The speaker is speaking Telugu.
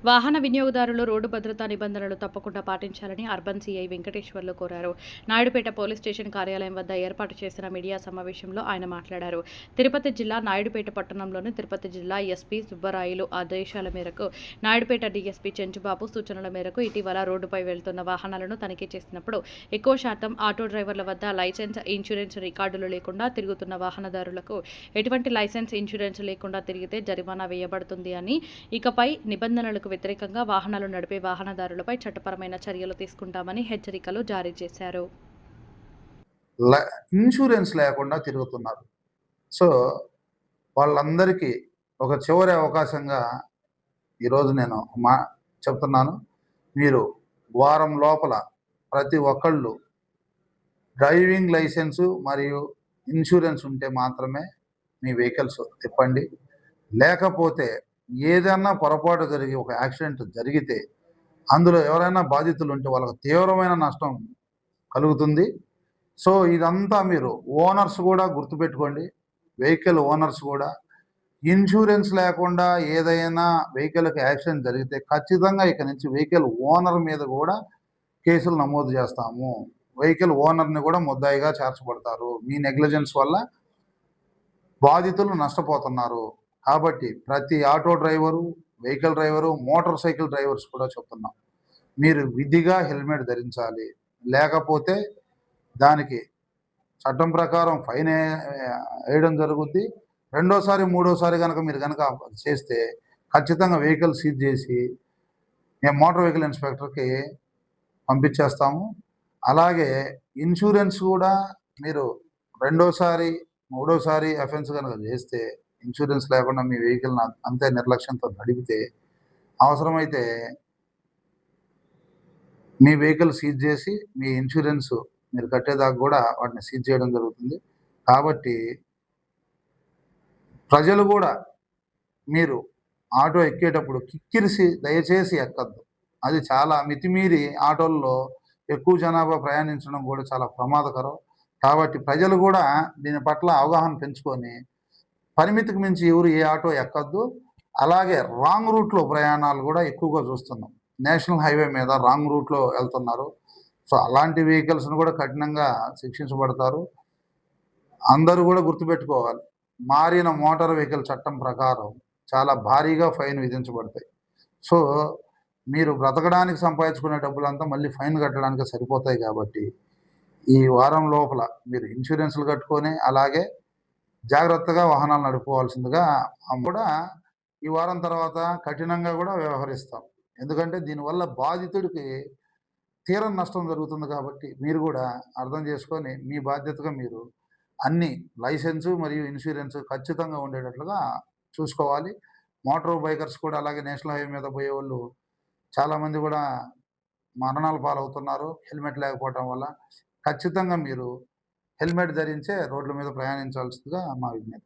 వాహన వినియోగదారులు రోడ్డు భద్రతా నిబంధనలు తప్పకుండా పాటించాలని అర్బన్ సీఐ వెంకటేశ్వర్లు కోరారు. నాయుడుపేట పోలీస్ స్టేషన్ కార్యాలయం వద్ద ఏర్పాటు చేసిన మీడియా సమావేశంలో ఆయన మాట్లాడారు. తిరుపతి జిల్లా నాయుడుపేట పట్టణంలోని తిరుపతి జిల్లా ఎస్పీ సుబ్బరాయులు ఆదేశాల మేరకు నాయుడుపేట డీఎస్పీ చెంచుబాబు సూచనల మేరకు ఇటీవల రోడ్డుపై వెళ్తున్న వాహనాలను తనిఖీ చేసినప్పుడు ఎక్కువ శాతం ఆటో డ్రైవర్ల వద్ద లైసెన్స్, ఇన్సూరెన్స్ రికార్డులు లేకుండా తిరుగుతున్న వాహనదారులకు ఎటువంటి లైసెన్స్, ఇన్సూరెన్స్ లేకుండా తిరిగితే జరిమానా వేయబడుతుంది అని, ఇకపై నిబంధనలకు వ్యతిరేకంగా వాహనాలు నడిపే వాహనదారులపై చట్టపరమైన చర్యలు తీసుకుంటామని హెచ్చరికలు జారీ చేశారు. ఇన్సూరెన్స్ లేకుండా తిరుగుతున్నారు. సో వాళ్ళందరికీ ఒక చివరి అవకాశంగా ఈరోజు నేను చెప్తున్నాను. మీరు వారం లోపల ప్రతి ఒక్కళ్ళు డ్రైవింగ్ లైసెన్సు మరియు ఇన్సూరెన్స్ ఉంటే మాత్రమే మీ వెహికల్స్ తిప్పండి. లేకపోతే ఏదైనా పొరపాటు జరిగి ఒక యాక్సిడెంట్ జరిగితే అందులో ఎవరైనా బాధితులు ఉంటే వాళ్ళకు తీవ్రమైన నష్టం కలుగుతుంది. సో ఇదంతా మీరు ఓనర్స్ కూడా గుర్తుపెట్టుకోండి. వెహికల్ ఓనర్స్ కూడా ఇన్సూరెన్స్ లేకుండా ఏదైనా వెహికల్కి యాక్సిడెంట్ జరిగితే ఖచ్చితంగా ఇక నుంచి వెహికల్ ఓనర్ మీద కూడా కేసులు నమోదు చేస్తాము. వెహికల్ ఓనర్ని కూడా ముద్దాయిగా చేర్చబడతారు. మీ నెగ్లిజెన్స్ వల్ల బాధితులు నష్టపోతున్నారు. కాబట్టి ప్రతి auto driver, vehicle driver, motor cycle drivers కూడా చెప్తున్నాం, మీరు విధిగా హెల్మెట్ ధరించాలి. లేకపోతే దానికి చట్టం ప్రకారం ఫైన్ వేయడం జరుగుద్ది. రెండోసారి, మూడోసారి కనుక మీరు కనుక చేస్తే ఖచ్చితంగా వెహికల్ సీజ్ చేసి మేము మోటార్ వెహికల్ ఇన్స్పెక్టర్కి పంపించేస్తాము. అలాగే ఇన్సూరెన్స్ కూడా మీరు రెండోసారి, మూడోసారి అఫెన్స్ కనుక చేస్తే ఇన్సూరెన్స్ లేకుండా మీ వెహికల్ని అంతే నిర్లక్ష్యంతో నడిపితే అవసరమైతే మీ వెహికల్ సీజ్ చేసి మీ ఇన్సూరెన్స్ మీరు కట్టేదాకా కూడా వాటిని సీజ్ చేయడం జరుగుతుంది. కాబట్టి ప్రజలు కూడా మీరు ఆటో ఎక్కేటప్పుడు కిక్కిరిసి దయచేసి ఎక్కద్దు. అది చాలా మితిమీరి ఆటోల్లో ఎక్కువ జనాభా ప్రయాణించడం కూడా చాలా ప్రమాదకరం. కాబట్టి ప్రజలు కూడా దీని పట్ల అవగాహన పెంచుకొని పరిమితికి మించి ఎవరు ఏ ఆటో ఎక్కద్దు. అలాగే రాంగ్ రూట్లో ప్రయాణాలు కూడా ఎక్కువగా చూస్తున్నాం. నేషనల్ హైవే మీద రాంగ్ రూట్లో వెళ్తున్నారు. సో అలాంటి వెహికల్స్ను కూడా కఠినంగా శిక్షించబడతారు. అందరూ కూడా గుర్తుపెట్టుకోవాలి, మారిన మోటార్ వెహికల్ చట్టం ప్రకారం చాలా భారీగా ఫైన్ విధించబడతాయి. సో మీరు బ్రతకడానికి సంపాదించుకునే డబ్బులంతా మళ్ళీ ఫైన్ కట్టడానికి సరిపోతాయి. కాబట్టి ఈ వారం లోపల మీరు ఇన్సూరెన్స్లు కట్టుకొని అలాగే జాగ్రత్తగా వాహనాలు నడుపుకోవాల్సిందిగా కూడా ఈ వారం తర్వాత కఠినంగా కూడా వ్యవహరిస్తాం. ఎందుకంటే దీనివల్ల బాధితుడికి తీరని నష్టం జరుగుతుంది. కాబట్టి మీరు కూడా అర్థం చేసుకొని మీ బాధ్యతగా మీరు అన్ని లైసెన్సు మరియు ఇన్సూరెన్స్ ఖచ్చితంగా ఉండేటట్లుగా చూసుకోవాలి. మోటార్ బైకర్స్ కూడా అలాగే నేషనల్ హైవే మీద పోయేవాళ్ళు చాలామంది కూడా మరణాల పాలవుతున్నారు హెల్మెట్ లేకపోవటం వల్ల. ఖచ్చితంగా మీరు హెల్మెట్ ధరించే రోడ్ల మీద ప్రయాణించాల్సిందిగా మా విజ్ఞప్తి.